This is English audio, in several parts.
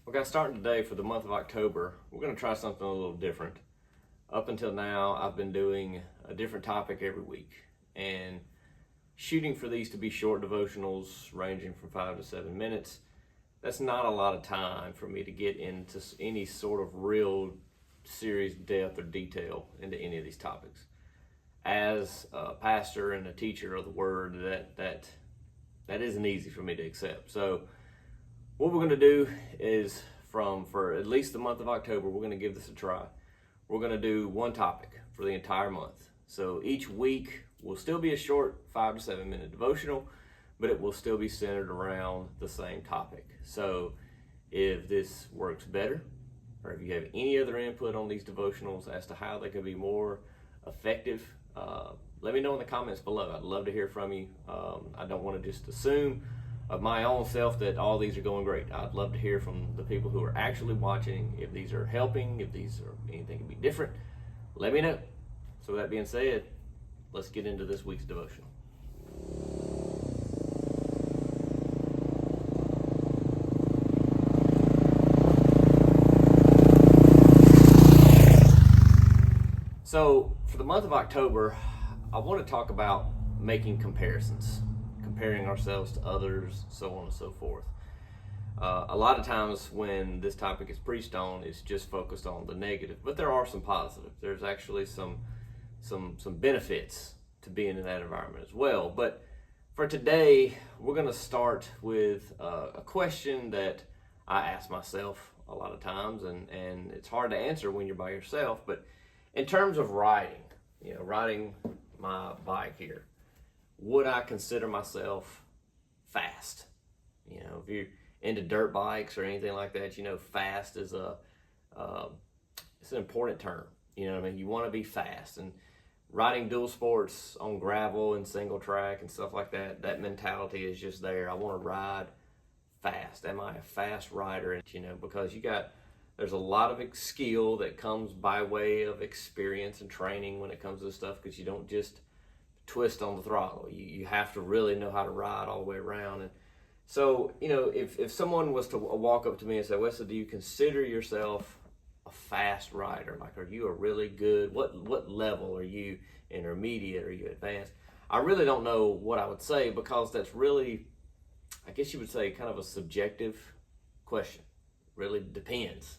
Okay, starting today for the month of October, we're going to try something a little different. Up until now, I've been doing a different topic every week and shooting for these to be short devotionals ranging from 5 to 7 minutes. That's not a lot of time for me to get into any sort of real serious depth or detail into any of these topics. As a pastor and a teacher of the word, that isn't easy for me to accept. So what we're going to do is for at least the month of October, we're going to give this a try. We're going to do one topic for the entire month. So each week will still be a short 5 to 7 minute devotional, but it will still be centered around the same topic. So if this works better, or if you have any other input on these devotionals as to how they can be more effective, let me know in the comments below. I'd love to hear from you. I don't want to just assume of my own self that all these are going great. I'd love to hear from the people who are actually watching, if these are helping, if these are anything can be different. Let me know. So with that being said, let's get into this week's devotional. So for the month of October, I want to talk about making comparisons, comparing ourselves to others, so on and so forth. A lot of times when this topic is preached on, it's just focused on the negative, but there are some positives. There's actually some benefits to being in that environment as well. But for today, we're going to start with a question that I ask myself a lot of times, and it's hard to answer when you're by yourself. But in terms of riding my bike here, would I consider myself fast? If you're into dirt bikes or anything like that, fast is it's an important term. You want to be fast, and riding dual sports on gravel and single track and stuff like that, that mentality is just there. I want to ride fast. Am I a fast rider? And because there's a lot of skill that comes by way of experience and training when it comes to this stuff, because you don't just twist on the throttle. You have to really know how to ride all the way around. And so, if someone was to walk up to me and say, Wesley, do you consider yourself a fast rider? Like, are you a really good, what level are you? Intermediate? Are you advanced? I really don't know what I would say, because that's really, I guess you would say, kind of a subjective question. Really depends.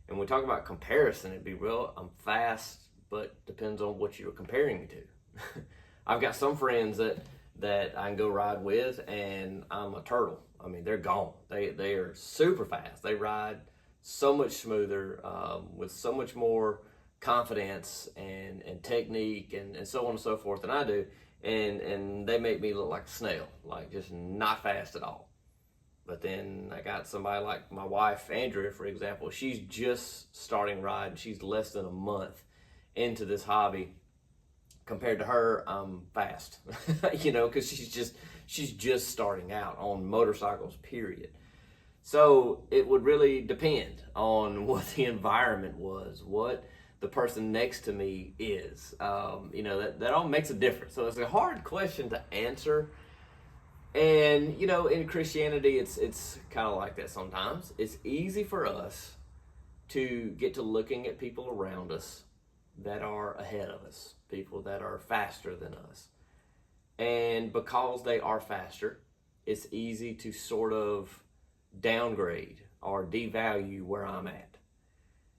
And when we talk about comparison, it'd be real, I'm fast, but depends on what you're comparing me to. I've got some friends that I can go ride with, and I'm a turtle. I mean, they're gone. They are super fast. They ride so much smoother, with so much more confidence and technique and so on and so forth than I do. And they make me look like a snail, like just not fast at all. But then I got somebody like my wife, Andrea, for example. She's just starting riding. She's less than a month into this hobby. Compared to her, I'm fast, because she's just starting out on motorcycles, period. So it would really depend on what the environment was, what the person next to me is. That all makes a difference. So it's a hard question to answer. And, in Christianity, it's kind of like that sometimes. It's easy for us to get to looking at people around us that are ahead of us, people that are faster than us. And because they are faster, it's easy to sort of downgrade or devalue where I'm at.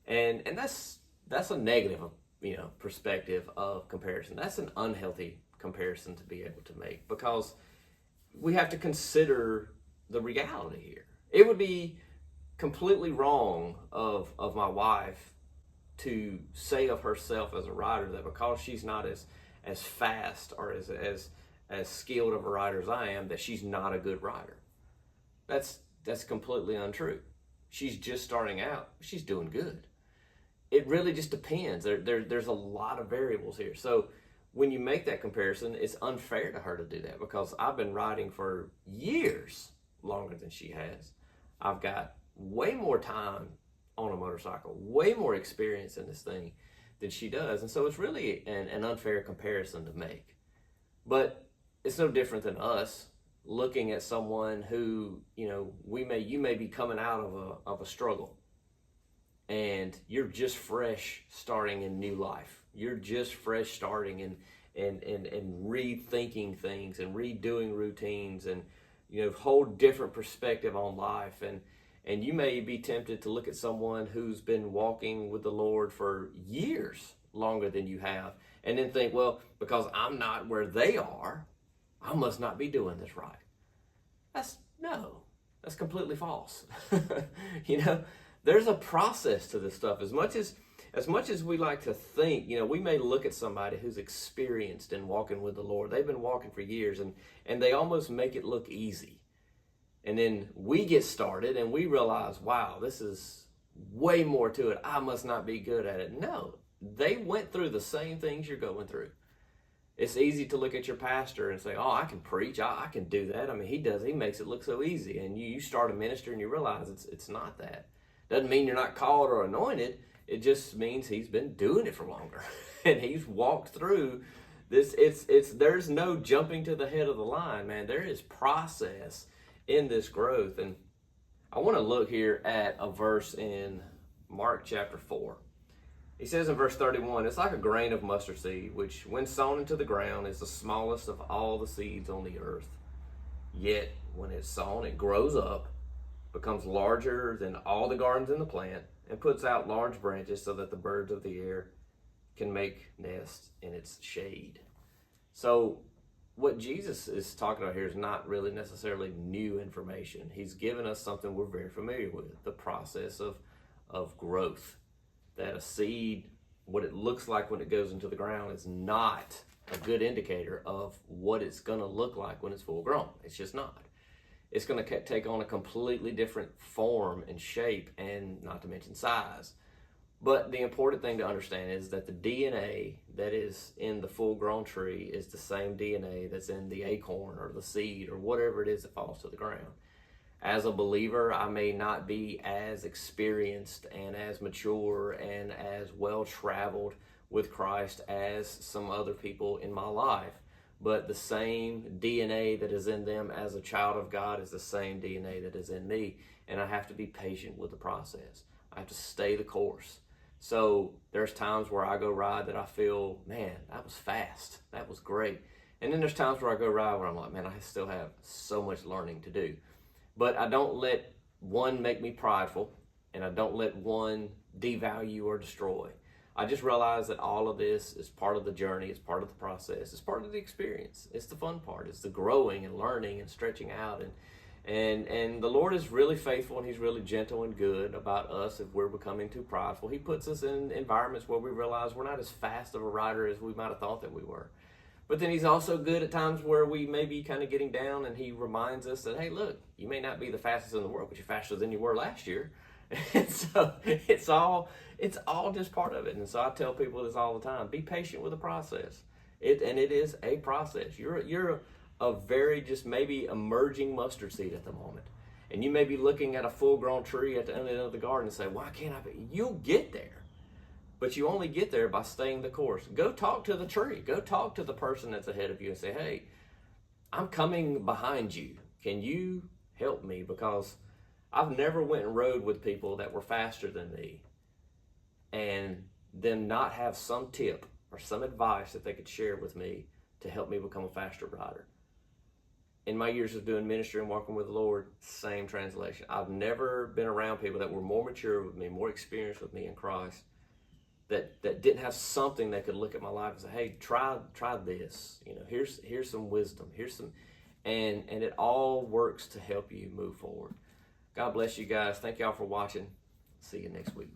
And that's a negative, perspective of comparison. That's an unhealthy comparison to be able to make, because we have to consider the reality here. It would be completely wrong of my wife to say of herself as a rider that because she's not as fast or as skilled of a rider as I am, that she's not a good rider. That's completely untrue. She's just starting out. She's doing good. It really just depends. There's a lot of variables here. So when you make that comparison, it's unfair to her to do that, because I've been riding for years longer than she has. I've got way more time on a motorcycle, way more experience in this thing than she does. And so it's really an unfair comparison to make. But it's no different than us looking at someone who, you may be coming out of a struggle, and you're just fresh starting in new life. You're just fresh starting and rethinking things and redoing routines, and whole different perspective on life. And you may be tempted to look at someone who's been walking with the Lord for years longer than you have, and then think, well, because I'm not where they are, I must not be doing this right. That's completely false. There's a process to this stuff. As much as we like to think, we may look at somebody who's experienced in walking with the Lord. They've been walking for years, and they almost make it look easy. And then we get started and we realize, wow, this is way more to it. I must not be good at it. No, they went through the same things you're going through. It's easy to look at your pastor and say, oh, I can preach. I can do that. I mean, he makes it look so easy. And you start a ministry and you realize it's not that. Doesn't mean you're not called or anointed. It just means he's been doing it for longer. And he's walked through this. There's no jumping to the head of the line, man. There is process in this growth. And I want to look here at a verse in Mark chapter 4. He says in verse 31, it's like a grain of mustard seed, which when sown into the ground is the smallest of all the seeds on the earth. Yet when it's sown, it grows up, becomes larger than all the gardens in the plant, and puts out large branches so that the birds of the air can make nests in its shade. So what Jesus is talking about here is not really necessarily new information. He's given us something we're very familiar with, the process of growth. That a seed, what it looks like when it goes into the ground, is not a good indicator of what it's going to look like when it's full grown. It's just not. It's going to take on a completely different form and shape, and not to mention size. But the important thing to understand is that the DNA that is in the full-grown tree is the same DNA that's in the acorn or the seed or whatever it is that falls to the ground. As a believer, I may not be as experienced and as mature and as well-traveled with Christ as some other people in my life. But the same DNA that is in them as a child of God is the same DNA that is in me. And I have to be patient with the process. I have to stay the course. So there's times where I go ride that I feel, man, that was fast. That was great. And then there's times where I go ride where I'm like, man, I still have so much learning to do. But I don't let one make me prideful, and I don't let one devalue or destroy. I just realize that all of this is part of the journey, it's part of the process, it's part of the experience. It's the fun part. It's the growing and learning and stretching out. And the Lord is really faithful, and he's really gentle and good about us if we're becoming too prideful. He puts us in environments where we realize we're not as fast of a rider as we might have thought that we were. But then he's also good at times where we may be kind of getting down, and he reminds us that, hey, look, you may not be the fastest in the world, but you're faster than you were last year. And so it's all just part of it. And so I tell people this all the time: be patient with the process. It is a process. You're a very just maybe emerging mustard seed at the moment, and you may be looking at a full-grown tree at the end of the garden and say, why can't I be? You'll get there. But you only get there by staying the course. Go talk to the tree. Go talk to the person that's ahead of you and say, hey, I'm coming behind you. Can you help me? Because I've never went and rode with people that were faster than me and then not have some tip or some advice that they could share with me to help me become a faster rider. In my years of doing ministry and walking with the Lord, same translation. I've never been around people that were more mature with me, more experienced with me in Christ, that didn't have something that could look at my life and say, hey, try this. Here's some wisdom. And it all works to help you move forward. God bless you guys. Thank y'all for watching. See you next week.